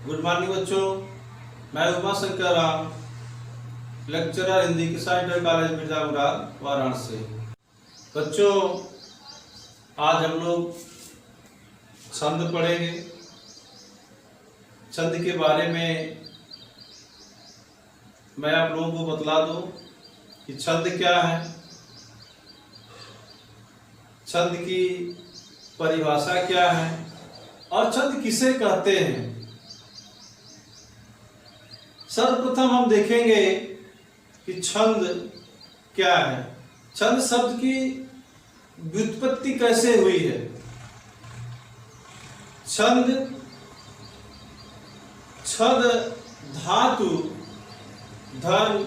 Good morning बच्चों, मैं Uma Shankar Ram, lecturer Hindi किसान इंटर कॉलेज मिर्जापुर वाराणसी। बच्चों, आज हम लोग छंद पढ़ेंगे। छंद के बारे में मैं आप लोगों को बतला दूं कि छंद क्या है, छंद की परिभाषा क्या है और छंद किसे कहते हैं। सर्वप्रथम हम देखेंगे कि छंद क्या है, छंद शब्द की व्युत्पत्ति कैसे हुई है। छंद छद धातु धन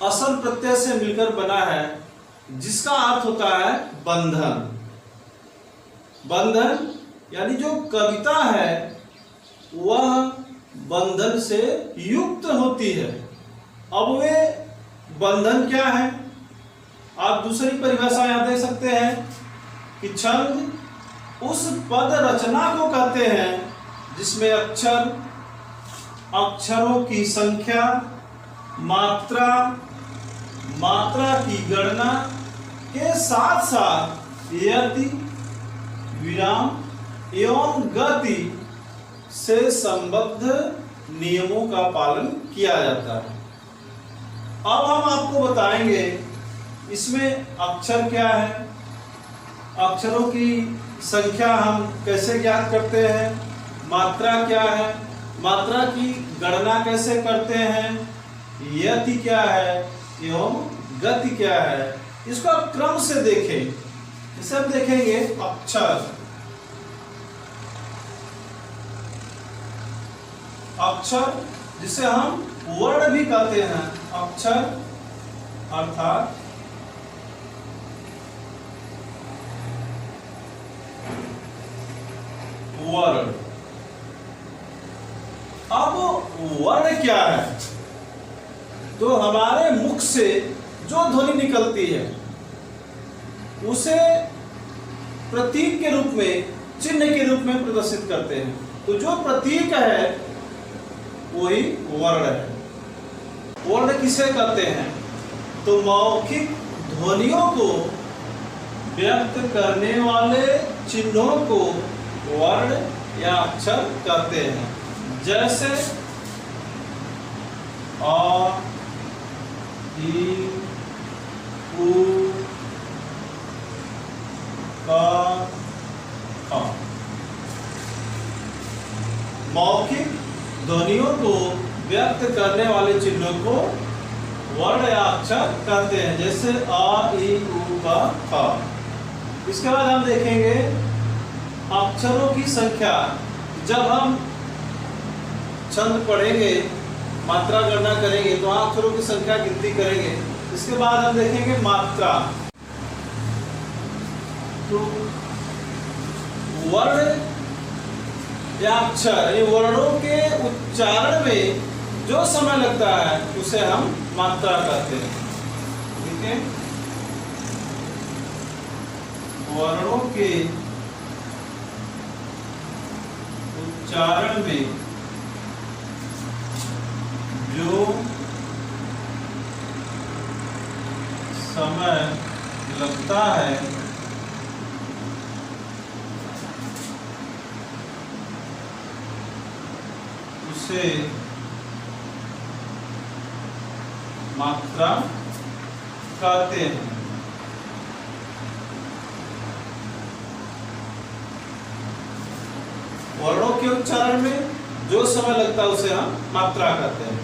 असल प्रत्यय से मिलकर बना है, जिसका अर्थ होता है बंधन। बंधन यानी जो कविता है वह बंधन से युक्त होती है। अब वे बंधन क्या है, आप दूसरी परिभाषा यहां देख सकते हैं कि छंद उस पद रचना को कहते हैं जिसमें अक्षर, अक्षरों की संख्या, मात्रा, मात्रा की गणना के साथ साथ यति, विराम एवं गति से संबद्ध नियमों का पालन किया जाता है। अब हम आपको बताएंगे इसमें अक्षर क्या है, अक्षरों की संख्या हम कैसे ज्ञात करते हैं, मात्रा क्या है, मात्रा की गणना कैसे करते हैं, यति क्या है एवं गति क्या है, इसको आप क्रम से देखें। इसे हम देखेंगे अक्षर। अक्षर जिसे हम वर्ण भी कहते हैं, अक्षर अर्थात वर्ण। अब वर्ण क्या है, तो हमारे मुख से जो ध्वनि निकलती है उसे प्रतीक के रूप में, चिन्ह के रूप में प्रदर्शित करते हैं। तो जो प्रतीक है वही वर्ण है। वर्ण किसे कहते हैं, तो मौखिक ध्वनियों को व्यक्त करने वाले चिन्हों को वर्ण या अक्षर कहते हैं। जैसे आ, ई, उ, क, ख। मौखिक ध्वनियों को व्यक्त करने वाले चिन्हों को वर्ण या अक्षर कहते हैं, जैसे आ, ई, उ, क, ख। इसके बाद हम देखेंगे अक्षरों की संख्या। जब हम छंद पढ़ेंगे, मात्रा गणना करेंगे तो अक्षरों की संख्या गिनती करेंगे। इसके बाद हम देखेंगे मात्रा। तो वर्ण या अक्षर, वर्णों के उच्चारण में जो समय लगता है उसे हम मात्रा कहते हैं। ठीक है, वर्णों के उच्चारण में जो समय लगता है उसे मात्रा कहते हैं। वर्णों के उच्चारण में जो समय लगता है उसे हम मात्रा कहते हैं।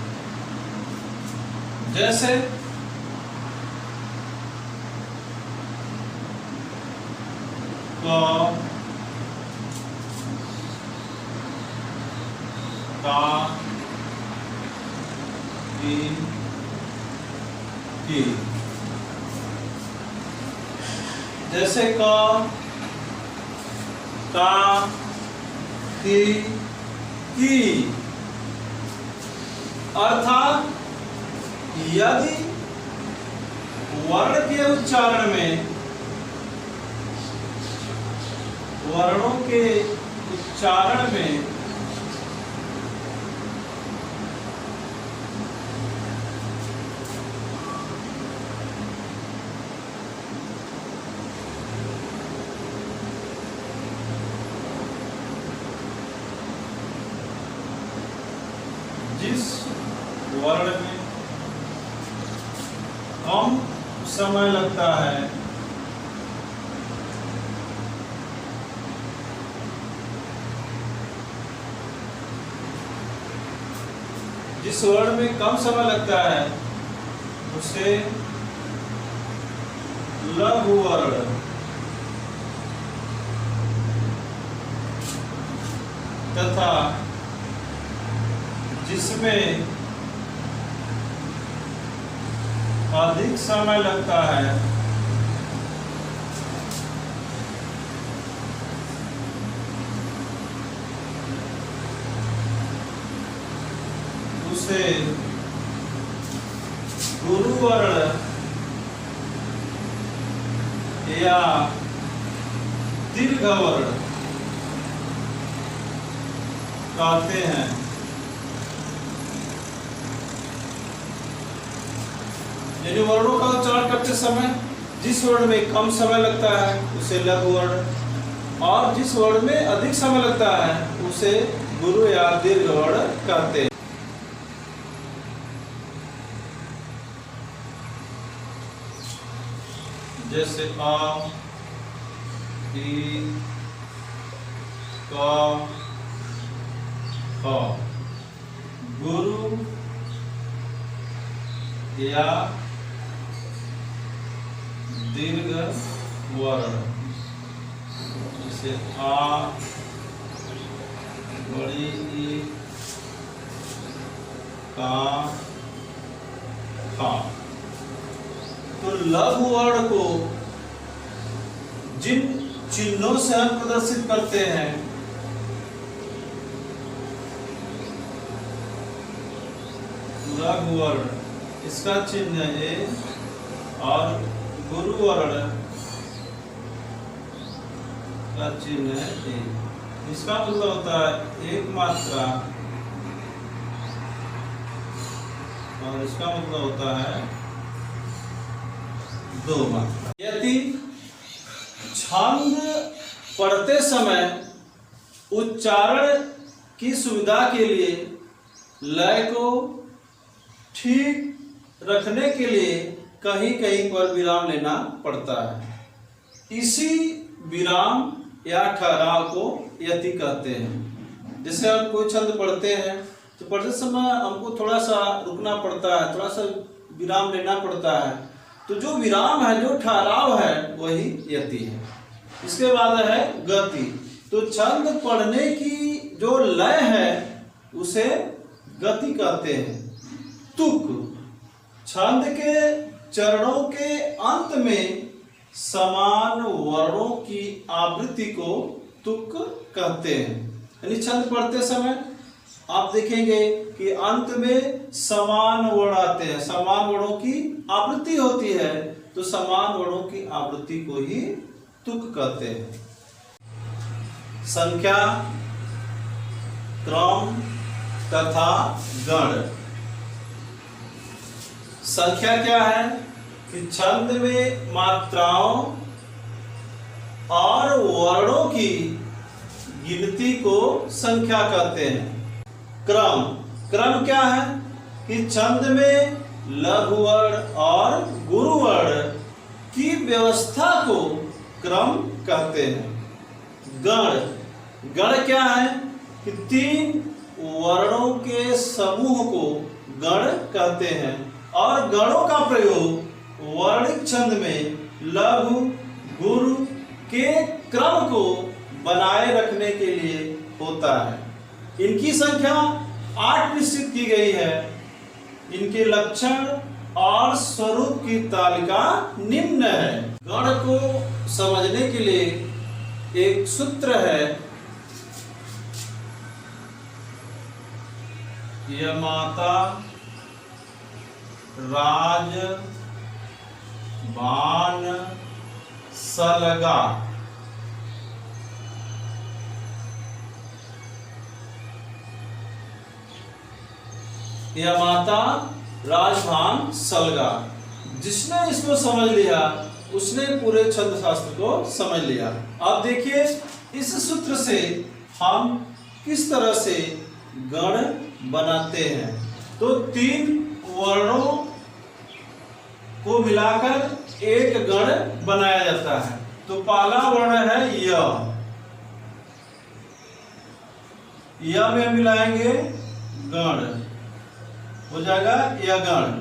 जैसे क, का, की। जैसे का, की। अर्थात यदि वर्ण के उच्चारण में, वर्णों के उच्चारण में जिस वर्ण में कम समय लगता है जिस वर्ण में कम समय लगता है उसे लघु वर्ण तथा जिसमें अधिक समय लगता है उसे गुरु वर्ण या दीर्घ वर्ण कहते हैं। यानी वर्णों का उच्चारण करते समय जिस वर्ण में कम समय लगता है उसे लघु वर्ण और जिस वर्ण में अधिक समय लगता है उसे गुरु या दीर्घ वर्ण कहते हैं। जैसे आ, ई, का, ख, गुरु या दीर्घ वर्ण। जैसे आ, बड़ी ई, का, खा। तो लघु वर्ण को जिन चिन्हों से हम प्रदर्शित करते हैं लघु वर्ण इसका चिन्ह है और गुरु वर्ण का चिन्ह है ए। इसका मतलब होता है एक मात्रा और इसका मतलब होता है दो मात्रा। यदि छंद पढ़ते समय उच्चारण की सुविधा के लिए लय को ठीक रखने के लिए कहीं कहीं पर विराम लेना पड़ता है। इसी विराम या ठहराव को यति कहते हैं। जैसे हम कोई छंद पढ़ते हैं तो पढ़ते समय हमको थोड़ा सा रुकना पड़ता है, थोड़ा सा विराम लेना पड़ता है। तो जो विराम है, जो ठहराव है, वही यति है। इसके बाद है गति। तो छंद पढ़ने की जो लय है उसे गति कहते हैं। तुक छंद के चरणों के अंत में समान वर्णों की आवृत्ति को तुक कहते हैं। यानी छंद पढ़ते समय आप देखेंगे कि अंत में समान वर्ण आते हैं, समान वर्णों की आवृत्ति होती है, तो समान वर्णों की आवृत्ति को ही तुक कहते हैं। संख्या, क्रम तथा गण। संख्या क्या है कि छंद में मात्राओं और वर्णों की गिनती को संख्या कहते हैं। क्रम, क्रम क्या है कि छंद में लघु वर्ण और गुरु वर्ण की व्यवस्था को क्रम कहते हैं। गण, गण क्या है कि तीन वर्णों के समूह को गण कहते हैं और गणों का प्रयोग वर्णिक छंद में लघु गुरु के क्रम को बनाए रखने के लिए होता है। इनकी संख्या 8 निश्चित की गई है। इनके लक्षण और स्वरूप की तालिका निम्न है। गण को समझने के लिए एक सूत्र है, यमाता राज बाण सलगा। यमाता राजभान सलगा। जिसने इसको समझ लिया उसने पूरे छंद शास्त्र को समझ लिया। अब देखिए इस सूत्र से हम किस तरह से गण बनाते हैं। तो 3 वर्णों को मिलाकर एक गण बनाया जाता है। तो पहला वर्ण है य। य में मिलाएंगे गण, हो जाएगा यगण।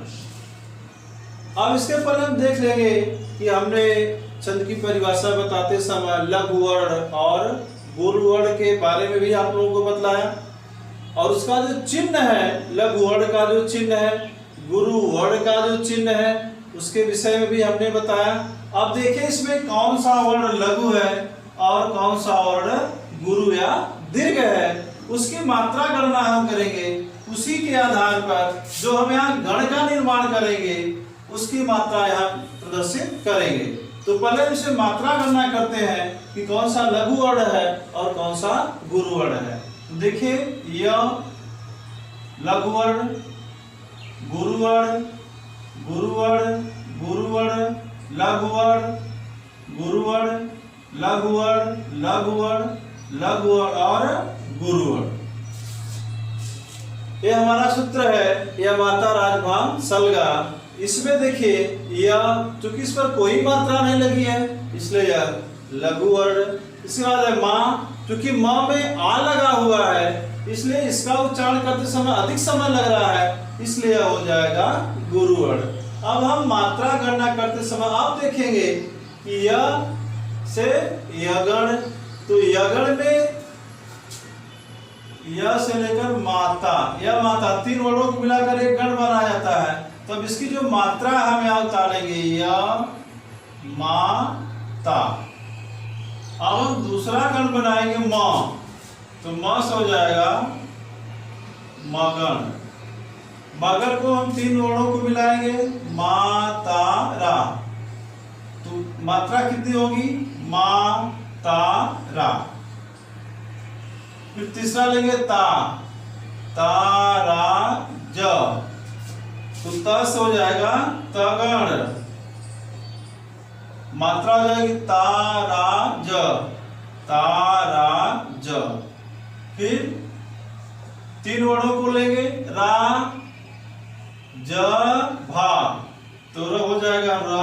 अब इसके पहले हम देख लेंगे कि हमने छंद की परिभाषा बताते समय लघु वर्ण और गुरु वर्ण के बारे में भी आप लोगों को बतलाया, और उसका जो चिन्ह है, लघु वर्ण का जो चिन्ह है, गुरु वर्ण का जो चिन्ह है, उसके विषय में भी हमने बताया। अब देखिए इसमें कौन सा वर्ण लघु है और कौन सा वर्ण गुरु या दीर्घ है, उसकी मात्रा गणना हम करेंगे। उसी के आधार पर जो हम यहाँ गण का निर्माण करेंगे उसकी मात्रा यहाँ प्रदर्शित करेंगे। तो पहले इसे मात्रा गणना करते हैं कि कौन सा लघु वर्ण है और कौन सा गुरु वर्ण है। तो देखिए य लघु वर्ण, गुरु वर्ण, गुरु वर्ण, गुरु वर्ण, लघु वर्ण, गुरु वर्ण, लघु वर्ण, लघु वर्ण, लघु वर्ण और गुरु वर्ण। ये हमारा सूत्र है, यह माता राजभाम सलगा। इसमें देखिए यह, चूंकि इस पर कोई मात्रा नहीं लगी है इसलिए यह लघु वर्ण। इसके बाद है माँ, चूंकि माँ में आ लगा हुआ है इसलिए इसका उच्चारण करते समय अधिक समय लग रहा है, इसलिए यह हो जाएगा गुरु वर्ण। अब हम मात्रा गणना करते समय आप देखेंगे कि यह से यगण, तो यगण में य से लेकर माता, यह माता 3 वर्णों को मिलाकर एक गण बनाया जाता है। तो अब इसकी जो मात्रा हम यहाँ उतारेंगे य माता। अब हम दूसरा गण बनाएंगे म, तो म से हो जाएगा मगण। मगण को हम 3 वर्णों को मिलाएंगे माता रा, तो मात्रा कितनी होगी माता रा। फिर तीसरा लेंगे ता, तारा ज, तो त से हो जाएगा तगण। मात्रा हो जाएगी तारा ज, तारा ज। फिर 3 वर्णों को लेंगे रा ज भा, तो र हो जाएगा र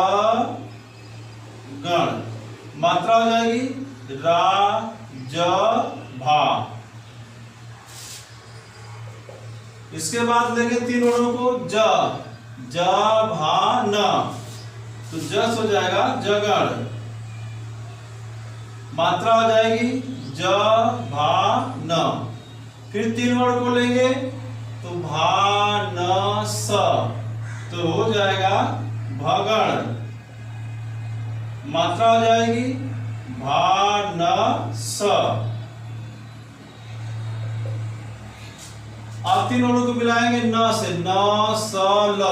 गण। मात्रा हो जाएगी रा ज भा। इसके बाद लेंगे 3 वर्णों को ज भा न, तो जस हो जाएगा जगण। मात्रा हो जाएगी ज भा न। फिर 3 वर्ण को लेंगे तो भा न स, तो हो जाएगा भगण। मात्रा हो जाएगी भा न स। अब 3 वर्णों को मिलाएंगे न से, न स ल,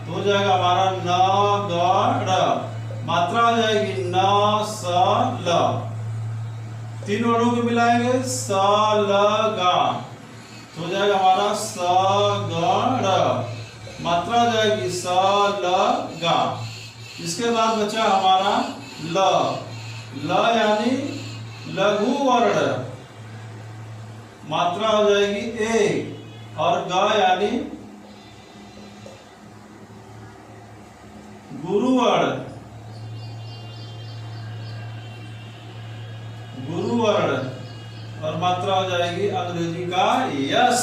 तो हो जाएगा हमारा न ग ड़। मात्रा हो जाएगी न स ल। 3 वर्णों को मिलाएंगे स ल गा, तो हो जाएगा हमारा स ग ड़। मात्रा हो जाएगी स ल गा। इसके बाद बचा हमारा ल, ल यानी लघु वर्ण। मात्रा हो जाएगी 1, और ग यानी गुरु वर्ण। गुरु वर्ण और मात्रा हो जाएगी अंग्रेजी का यस,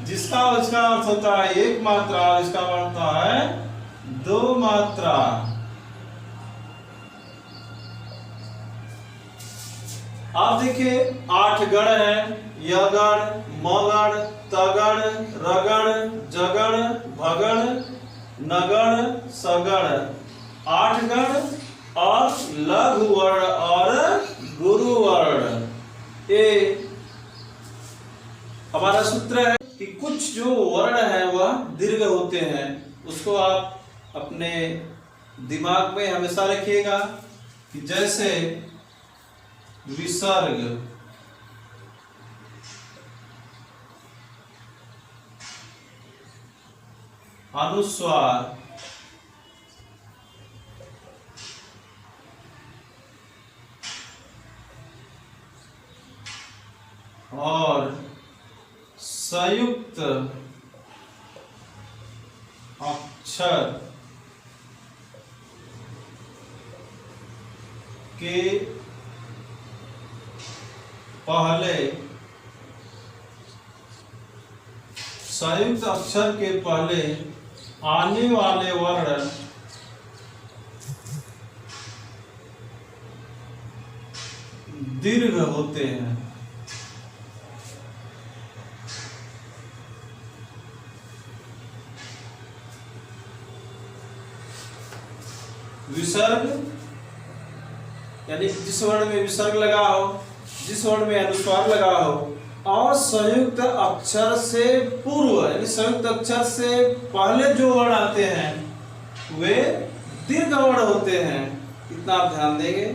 जिसका उसका अर्थ होता है 1 मात्रा और इसका अर्थ होता है 2 मात्रा। आप देखिए 8 गण है, यगण, मगण, तगण, रगण, जगण, भगण, नगण, सगण। 8 गण और लघु वर्ण और गुरु वर्ण। ये हमारा सूत्र है कि कुछ जो वर्ण है वह दीर्घ होते हैं, उसको आप अपने दिमाग में हमेशा रखिएगा। कि जैसे विसर्ग, अनुस्वार, और संयुक्त अक्षर के पहले संयुक्त अक्षर के पहले आने वाले वर्ण दीर्घ होते हैं। विसर्ग यानी जिस वर्ण में विसर्ग लगा हो, जिस वर्ण में अनुस्वार लगा हो, और संयुक्त अक्षर से पूर्व यानी संयुक्त अक्षर से पहले जो वर्ण आते हैं वे दीर्घ वर्ण होते हैं। इतना आप ध्यान देंगे।